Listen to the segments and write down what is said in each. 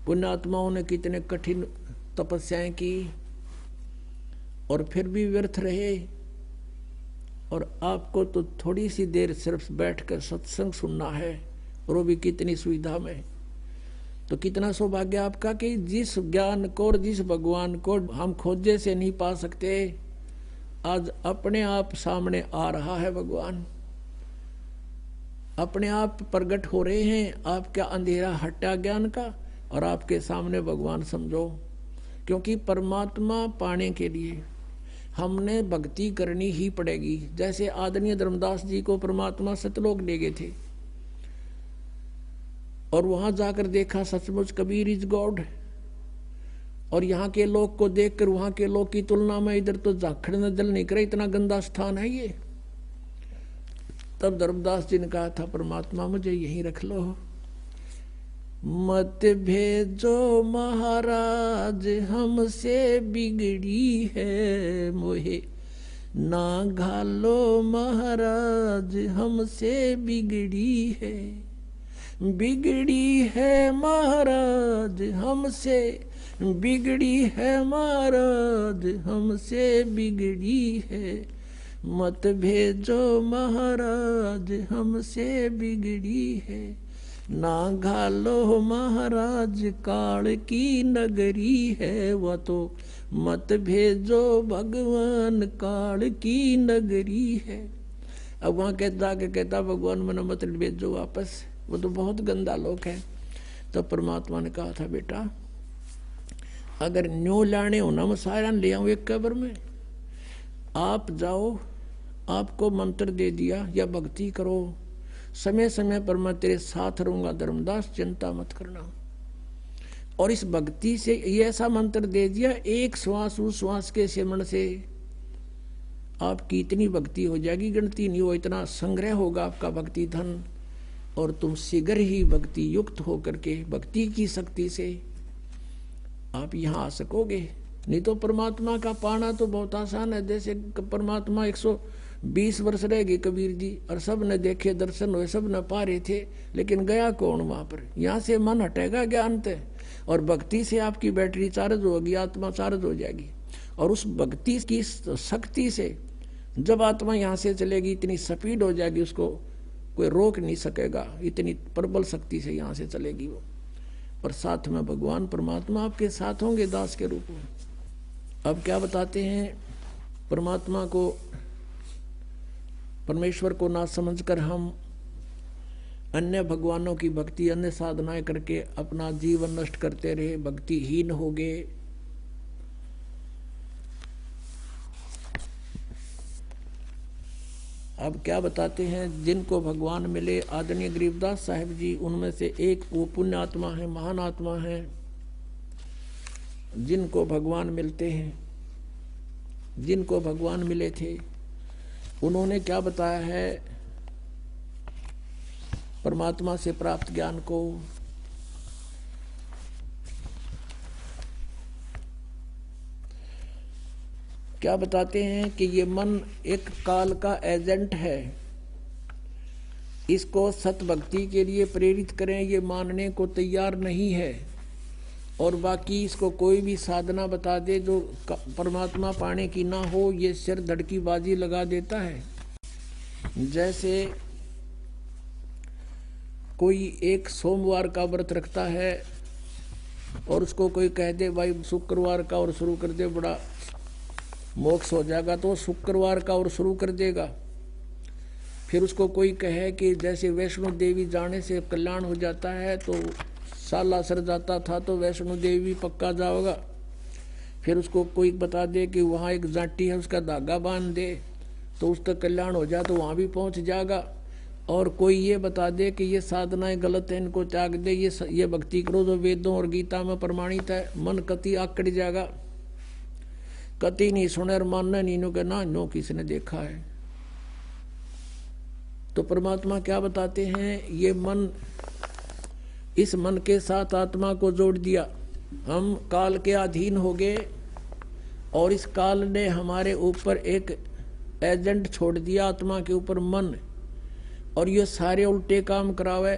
पुण्यात्माओं ने कितने कठिन तपस्याएं की और फिर भी व्यर्थ रहे, और आपको तो थोड़ी सी देर सिर्फ बैठकर सत्संग सुनना है, और वो भी कितनी सुविधा में। तो कितना सौभाग्य आपका कि जिस ज्ञान को और जिस भगवान को हम खोजे से नहीं पा सकते, आज अपने आप सामने आ रहा है भगवान, अपने आप प्रकट हो रहे हैं। आपका अंधेरा हटा ज्ञान का, और आपके सामने भगवान समझो। क्योंकि परमात्मा पाने के लिए हमने भक्ति करनी ही पड़ेगी। जैसे आदरणीय धर्मदास जी को परमात्मा सतलोक ले गए थे, और वहां जाकर देखा सचमुच कबीर इज गॉड, और यहाँ के लोग को देखकर वहां के लोग की तुलना में इधर तो झाखड़ न जल नहीं करे, इतना गंदा स्थान है ये। तब धर्मदास जी ने कहा था, परमात्मा मुझे यहीं रख लो, मत भेजो महाराज हमसे बिगड़ी है मोहे, ना घालो महाराज हमसे बिगड़ी है, बिगड़ी है महाराज हमसे, बिगड़ी है महाराज हमसे बिगड़ी है, मत भेजो महाराज हमसे बिगड़ी है, ना घालो महाराज काल की नगरी है, वह तो मत भेजो भगवान काल की नगरी है। अब वहां कहता के कहता भगवान मना मत भेजो वापस, वो तो बहुत गंदा लोक है। तो परमात्मा ने कहा था, बेटा अगर न्यू लाने हो ना, मैं सारा ले आऊं एक कब्र में, आप जाओ, आपको मंत्र दे दिया या भक्ति करो, समय समय पर मैं तेरे साथ रहूंगा धर्मदास, चिंता मत करना। और इस भक्ति से ये ऐसा मंत्र दे दिया, एक श्वास उस श्वास के सिमरण से आपकी इतनी भक्ति हो जाएगी, गिनती नहीं हो, इतना संग्रह होगा आपका भक्ति धन, और तुम शीघ्र ही भक्ति युक्त होकर के भक्ति की शक्ति से आप यहाँ आ सकोगे। नहीं तो परमात्मा का पाना तो बहुत आसान है। जैसे परमात्मा 120 वर्ष रह गए कबीर जी, और सब ने देखे दर्शन हुए, सब ने पा रहे थे, लेकिन गया कौन वहां पर? यहाँ से मन हटेगा ज्ञान से, और भक्ति से आपकी बैटरी चार्ज होगी, आत्मा चार्ज हो जाएगी, और उस भक्ति की शक्ति से जब आत्मा यहाँ से चलेगी, इतनी स्पीड हो जाएगी, उसको कोई रोक नहीं सकेगा, इतनी प्रबल शक्ति से यहाँ से चलेगी वो। और साथ में भगवान परमात्मा आपके साथ होंगे दास के रूप में। अब क्या बताते हैं, परमात्मा को, परमेश्वर को ना समझकर हम अन्य भगवानों की भक्ति, अन्य साधनाएं करके अपना जीवन नष्ट करते रहे, भक्तिहीन हो गए। अब क्या बताते हैं, जिनको भगवान मिले, आदरणीय गरीबदास साहिब जी उनमें से एक वो पुण्य आत्मा है, महान आत्मा है, जिनको भगवान मिलते हैं, जिनको भगवान मिले थे, उन्होंने क्या बताया है परमात्मा से प्राप्त ज्ञान को। क्या बताते हैं कि ये मन एक काल का एजेंट है, इसको सत भक्ति के लिए प्रेरित करें ये मानने को तैयार नहीं है, और बाकी इसको कोई भी साधना बता दे जो परमात्मा पाने की ना हो, ये सिर धड़की बाजी लगा देता है। जैसे कोई एक सोमवार का व्रत रखता है और उसको कोई कह दे भाई शुक्रवार का और शुरू कर दे, बड़ा मोक्ष हो जाएगा, तो शुक्रवार का और शुरू कर देगा। फिर उसको कोई कहे कि जैसे वैष्णो देवी जाने से कल्याण हो जाता है, तो साला सर जाता था तो वैष्णो देवी पक्का जाओगा। फिर उसको कोई बता दे कि वहाँ एक जाटी है, उसका धागा बांध दे तो उसका कल्याण हो जाए, तो वहाँ भी पहुँच जाएगा। और कोई ये बता दे कि ये साधनाएं गलत है, इनको त्याग दे, ये भक्ति करो जो वेदों और गीता में प्रमाणित है, मन कति आकड़ जाएगा, कति नहीं सुने और मानना नहीं, नो के ना नो किसने देखा है। तो परमात्मा क्या बताते हैं, ये मन, इस मन के साथ आत्मा को जोड़ दिया, हम काल के अधीन हो गए, और इस काल ने हमारे ऊपर एक एजेंट छोड़ दिया, आत्मा के ऊपर मन, और ये सारे उल्टे काम करावे,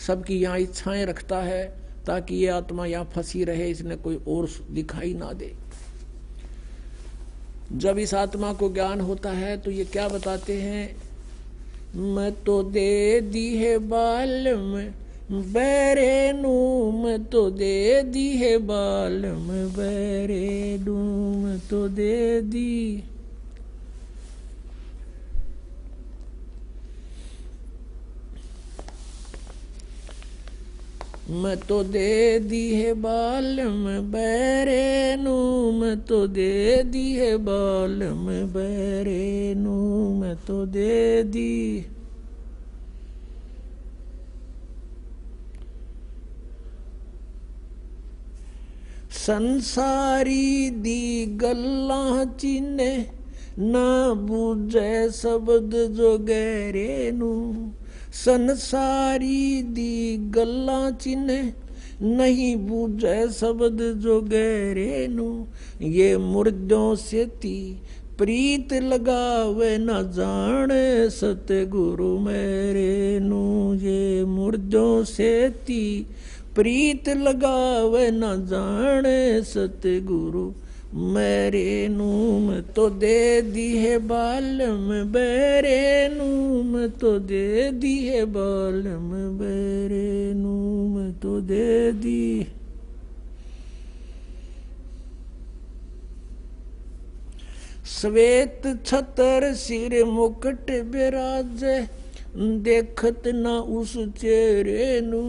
सबकी यहाँ इच्छाएं रखता है, ताकि ये आत्मा यहाँ फंसी रहे, इसने कोई और दिखाई ना दे। जब इस आत्मा को ज्ञान होता है तो ये क्या बताते हैं, मैं तो दे दी है बाल में बैरे नू, मैं तो दे दी है बाल में बैरे नू, मैं तो दे दी। मैं तो दे दी है बाल में बैरे नू, मैं तो दे दी है बाल में बैरे नू, मैं तो दे दी। संसारी दी गल्लां चिन्ने ना बूझे शब्द जो गहरे नू, संसारी दी गल्लां चिन्ने नहीं बूझे शब्द जो गहरे नू, ये मुर्दों से ती प्रीत लगावे न जाने सतगुरु मेरे नू, ये मुर्दों से ती प्रीत लगावे न जाने सतगुरु मेरे नू, मैं तो दे दी है बाल में बैरे नू, मैं तो दे दी है बाल में बैरे नू, मैं तो दे दी। श्वेत छतर सिर मुकुट बिराजे देखत ना उस चेहरे नू,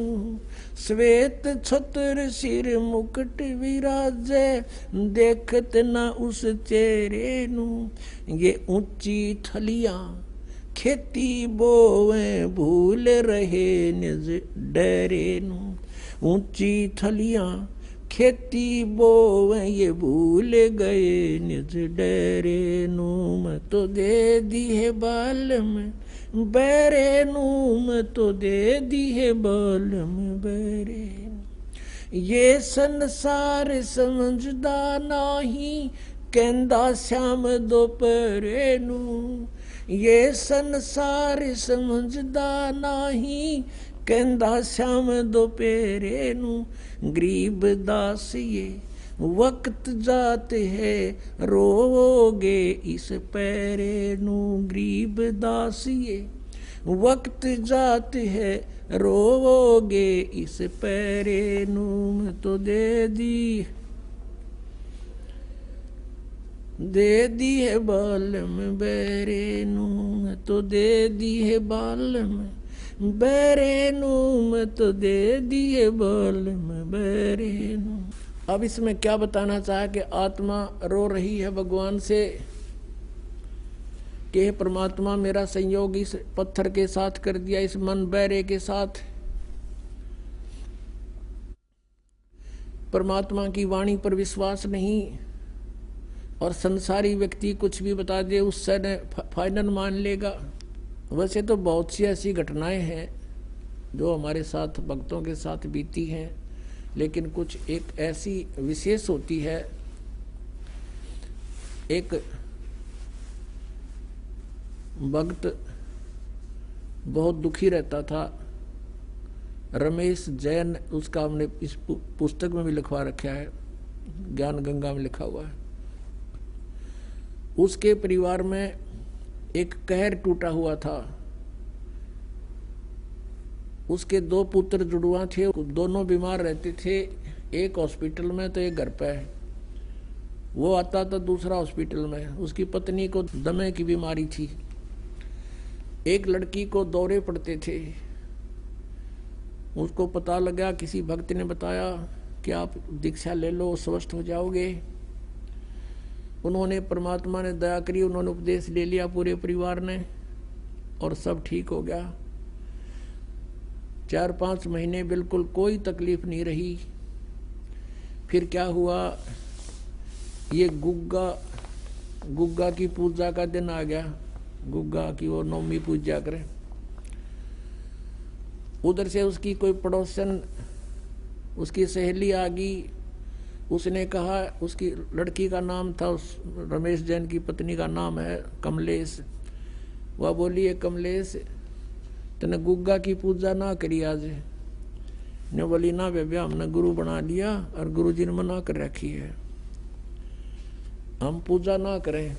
श्वेत छतर सिर मुकुट विराजे देखत न उस चेहरे नू, ये ऊंची थलियां खेती बोवे भूल रहे निज डरे नू, ऊंची थलियां खेती बोवे ये भूल गए निज डरे नू, मैं तो दे दी है बाल में बैरे नू, मैं तो दे दी है बाल में बैरे नू, ये संसार समझदा नाही कहंदा श्याम दोपहरे नू, ये संसार समझदा नाही कहंदा श्याम दोपहरे नू, गरीब दास ये वक्त जाते है रोगे इस पैरे नू, गरीब दास ये वक्त जाते है रोगे इस पैरे नू, मैं तो दे दी है बाल में बैरे नू, मैं तो दे दी है बाल में बैरे नू, मैं तो दे दी है बाल में बैरे नू। अब इसमें क्या बताना चाहा कि आत्मा रो रही है भगवान से कि हे परमात्मा मेरा संयोग इस पत्थर के साथ कर दिया, इस मन बैरे के साथ। परमात्मा की वाणी पर विश्वास नहीं और संसारी व्यक्ति कुछ भी बता दे उससे न फाइनल मान लेगा। वैसे तो बहुत सी ऐसी घटनाएं हैं जो हमारे साथ भक्तों के साथ बीती हैं, लेकिन कुछ एक ऐसी विशेष होती है। एक भक्त बहुत दुखी रहता था, रमेश जैन, उसका हमने इस पुस्तक में भी लिखवा रखा है, ज्ञान गंगा में लिखा हुआ है। उसके परिवार में एक कहर टूटा हुआ था। उसके 2 पुत्र जुड़वा थे, दोनों बीमार रहते थे, एक हॉस्पिटल में तो एक घर पे। वो आता था दूसरा हॉस्पिटल में। उसकी पत्नी को दमे की बीमारी थी। एक लड़की को दौरे पड़ते थे। उसको पता लगा, किसी भक्त ने बताया कि आप दीक्षा ले लो, स्वस्थ हो जाओगे। उन्होंने, परमात्मा ने दया करी, उन्होंने उपदेश ले लिया पूरे परिवार ने और सब ठीक हो गया। 4-5 महीने बिल्कुल कोई तकलीफ नहीं रही। फिर क्या हुआ, ये गुग्गा की पूजा का दिन आ गया। गुग्गा की वो नवमी पूजा करें। उधर से उसकी कोई पड़ोसन, उसकी सहेली आ गई। उसने कहा, उसकी लड़की का नाम था, उस रमेश जैन की पत्नी का नाम है कमलेश। वह बोली, है कमलेश, तने गुग्गा की पूजा ना करी आज। ने बोली ना बेबे हमने गुरु बना लिया और गुरु जी ने मना कर रखी है, हम पूजा ना करें।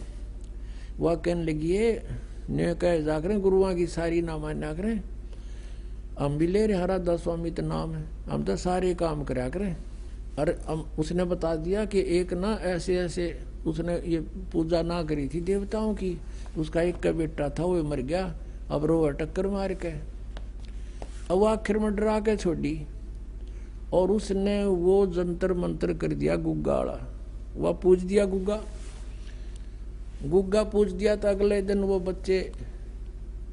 वह कहने लगी ने कह जा करें गुरुआ की सारी ना मान्या करें, हम भी ले रहे हरा स्वामी तो नाम है, हम तो सारे काम करा करें। और उसने बता दिया कि एक ना ऐसे ऐसे उसने ये पूजा ना करी थी देवताओं की, उसका एक का बेटा था वो मर गया, अब रो टक्कर मार के अब वो आखिर में डरा के छोड़ी और उसने वो जंतर मंत्र कर दिया गुग्गा वाला। वह पूज दिया गुग्गा पूज दिया तो अगले दिन वो बच्चे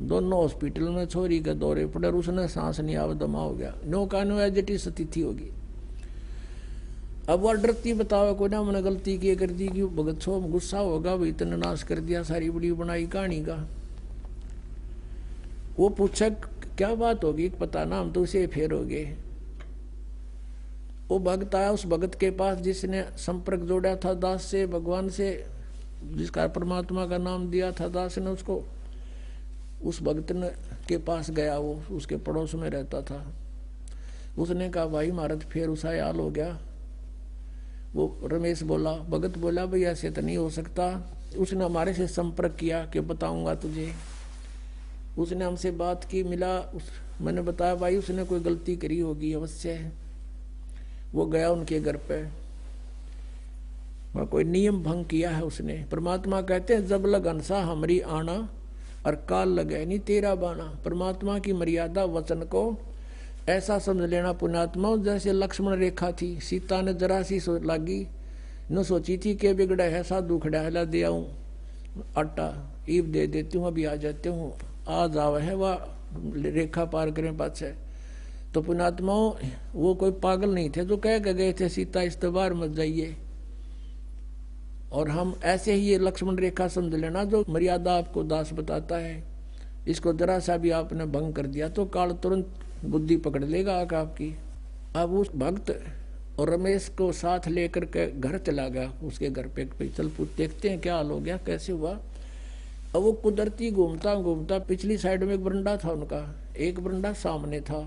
दोनों हॉस्पिटल में छोरी के दौरे पड़े, उसने सांस नहीं आवा दमा हो गया। नौका नो एजिटिस तिथि होगी। अब वह डरती बताओ को ना मैंने गलती की कर दी कि भगत छो गुस्सा होगा भाई इतने नाश कर दिया सारी बड़ी बनाई कहानी का। वो पूछा क्या बात होगी, पता ना हम तो उसे फेर हो गए। वो भक्त आया उस भगत के पास जिसने संपर्क जोड़ा था दास से भगवान से, जिसका परमात्मा का नाम दिया था दास ने उसको। उस भक्त ने के पास गया, वो उसके पड़ोस में रहता था। उसने कहा भाई महाराज फिर उसा हाल हो गया। वो रमेश बोला, भगत बोला भाई ऐसे तो नहीं हो सकता। उसने हमारे से संपर्क किया कि बताऊंगा तुझे। उसने हमसे बात की, मिला, मैंने बताया भाई उसने कोई गलती करी होगी अवश्य। वो गया उनके घर पे, वह कोई नियम भंग किया है उसने। परमात्मा कहते हैं जब लग अंसा हमारी आना और काल लगे नहीं तेरा बाना। परमात्मा की मर्यादा वचन को ऐसा समझ लेना पुण्यात्मा जैसे लक्ष्मण रेखा थी। सीता ने जरा सी लागी न सोची थी कि बिगड़ा है साधु खड़ा है, ला दे आऊं आटा ईब दे देती हूँ अभी आ जाते हूँ, आ जावे है वह रेखा पार करें पाछे। तो पुण्यात्माओं वो कोई पागल नहीं थे जो कह के गए थे सीता इस बार मत जाइए। और हम ऐसे ही ये लक्ष्मण रेखा समझ लेना जो मर्यादा आपको दास बताता है, इसको जरा सा भी आपने भंग कर दिया तो काल तुरंत बुद्धि पकड़ लेगा आपकी। अब उस भक्त और रमेश को साथ लेकर के घर चला गया। उसके घर पे चल देखते हैं क्या हाल हो गया, कैसे हुआ। अब वो कुदरती घूमता घूमता पिछली साइड में एक बरंडा था उनका, एक बरंडा सामने था,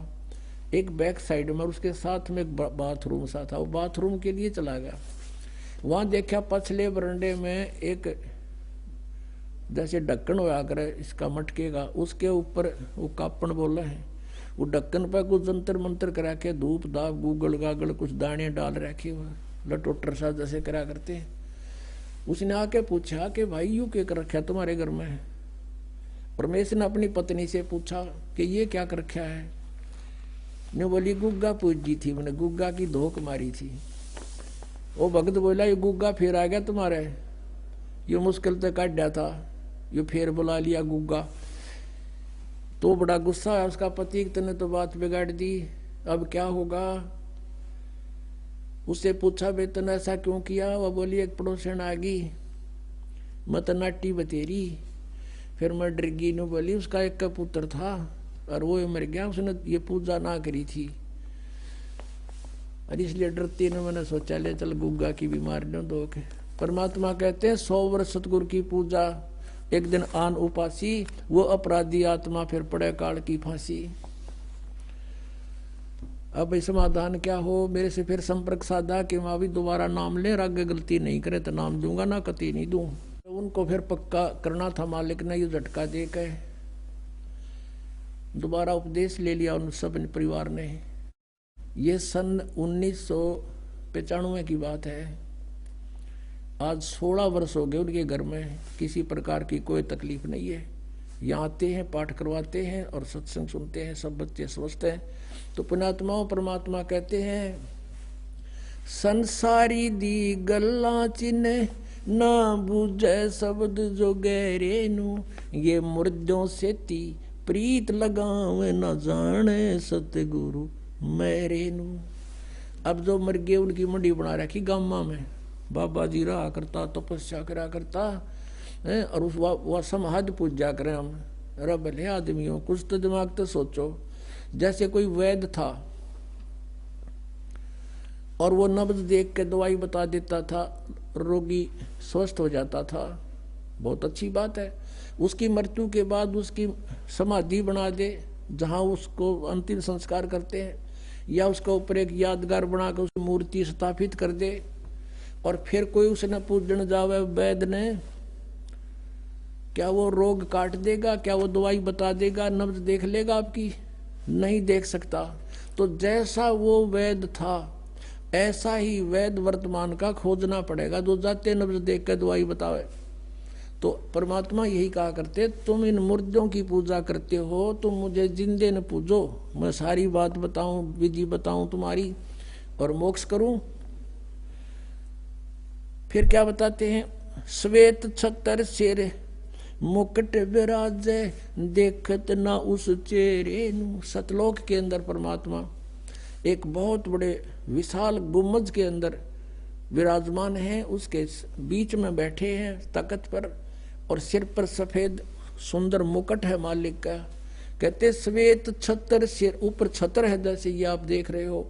एक बैक साइड में, उसके साथ में एक बाथरूम सा था। वो बाथरूम के लिए चला गया। वहां देखा पछले बरंडे में एक जैसे ढक्कन होया करे इसका मटके का, उसके ऊपर वो कापण बोल रहे हैं। वो ढक्कन पर कुछ जंतर मंत्र करा के धूप दाप गूगल गागल कुछ दाने डाल रखे हुए लटोटर सा जैसे करा करते हैं। उसने आके पूछा कि भाई यू क्या कर रखा तुम्हारे घर में। परमेश ने अपनी पत्नी से पूछा कि ये क्या कर रखा है। ने बोली गुग्गा पूजी थी, मैंने गुग्गा की धोख मारी थी। वो भक्त बोला ये गुग्गा फिर आ गया तुम्हारे, ये मुश्किल तो काट दिया था, ये फिर बुला लिया गुग्गा। तो बड़ा गुस्सा है उसका पति, तने तो बात बिगाड़ दी, अब क्या होगा। उससे पूछा बे तने ऐसा क्यों किया। वह बोली एक पड़ोसन आ गई, मैं तो नाटी बतेरी, फिर मैं डर गई। ने बोली उसका एक का पुत्र था और वो मर गया, उसने ये पूजा ना करी थी और इसलिए डरती ने मैंने सोचा ले चल गुग्गा की बीमारी न दो के। परमात्मा कहते हैं 100 वर्ष सतगुरु की पूजा एक दिन आन उपासी, वो अपराधी आत्मा फिर पड़े काल की फांसी। अब समाधान क्या हो, मेरे से फिर संपर्क साधा कि माँ भी दोबारा नाम ले, आगे गलती नहीं करे तो नाम दूंगा ना कति नहीं दूं। उनको फिर पक्का करना था, मालिक ने ये झटका दे के दोबारा उपदेश ले लिया उन सब परिवार ने। ये सन 1995 की बात है। आज 16 वर्ष हो गए उनके घर में किसी प्रकार की कोई तकलीफ नहीं है। यहाँ आते हैं, पाठ करवाते हैं और सत्संग सुनते हैं, सब बच्चे स्वस्थ हैं। तो पुण्यात्माओं परमात्मा कहते हैं संसारी दी गल्ला चिन्ह ना बूझे शब्द जो गहरे नू, ये मुर्दों से ती प्रीत लगावे न जाने सतगुरु मेरे नू। अब जो मर गए उनकी मंडी बना रखी गामा में, बाबा जी रहा करता तपस्या करा करता है और उस वह समाज पूजा करें हम। अरे भले आदमियों कुछ तो दिमाग तो सोचो। जैसे कोई वैद्य था और वो नब्ज देख के दवाई बता देता था, रोगी स्वस्थ हो जाता था, बहुत अच्छी बात है। उसकी मृत्यु के बाद उसकी समाधि बना दे जहाँ उसको अंतिम संस्कार करते हैं, या उसके ऊपर एक यादगार बनाकर उस मूर्ति स्थापित कर दे, और फिर कोई उसने पूजन जावे वैद्य ने, क्या वो रोग काट देगा? क्या वो दवाई बता देगा? नब्ज देख लेगा आपकी? नहीं देख सकता। तो जैसा वो वैद्य था ऐसा ही वैद्य वर्तमान का खोजना पड़ेगा, जो जाते नब्ज देख कर दवाई बतावे। तो परमात्मा यही कहा करते, तुम इन मुर्दों की पूजा करते हो, तुम मुझे जिंदे न पूजो, मैं सारी बात बताऊं, विधि बताऊं तुम्हारी और मोक्ष करूं। फिर क्या बताते हैं? श्वेत छतर सिर मुकुट विराजे, देखत ना उस चेहरे नु। सतलोक के अंदर परमात्मा एक बहुत बड़े विशाल गुम्बज के अंदर विराजमान है, उसके बीच में बैठे हैं तख्त पर, और सिर पर सफेद सुंदर मुकुट है मालिक का। कहते श्वेत छतर सिर, ऊपर छतर है जैसे ये आप देख रहे हो,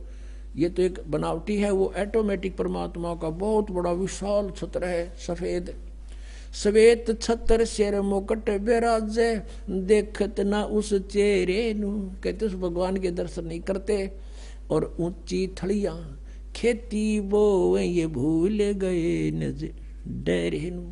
ये तो एक बनावटी है, वो ऑटोमेटिक परमात्मा का बहुत बड़ा विशाल छत्र है सफेद। श्वेत छतर सिर मुकुट विराजे, देखत ना उस चेहरे नु। कहते उस भगवान के दर्शन नहीं करते, और ऊंची थड़ियां खेती वो ये भूल गए नज डरे नु।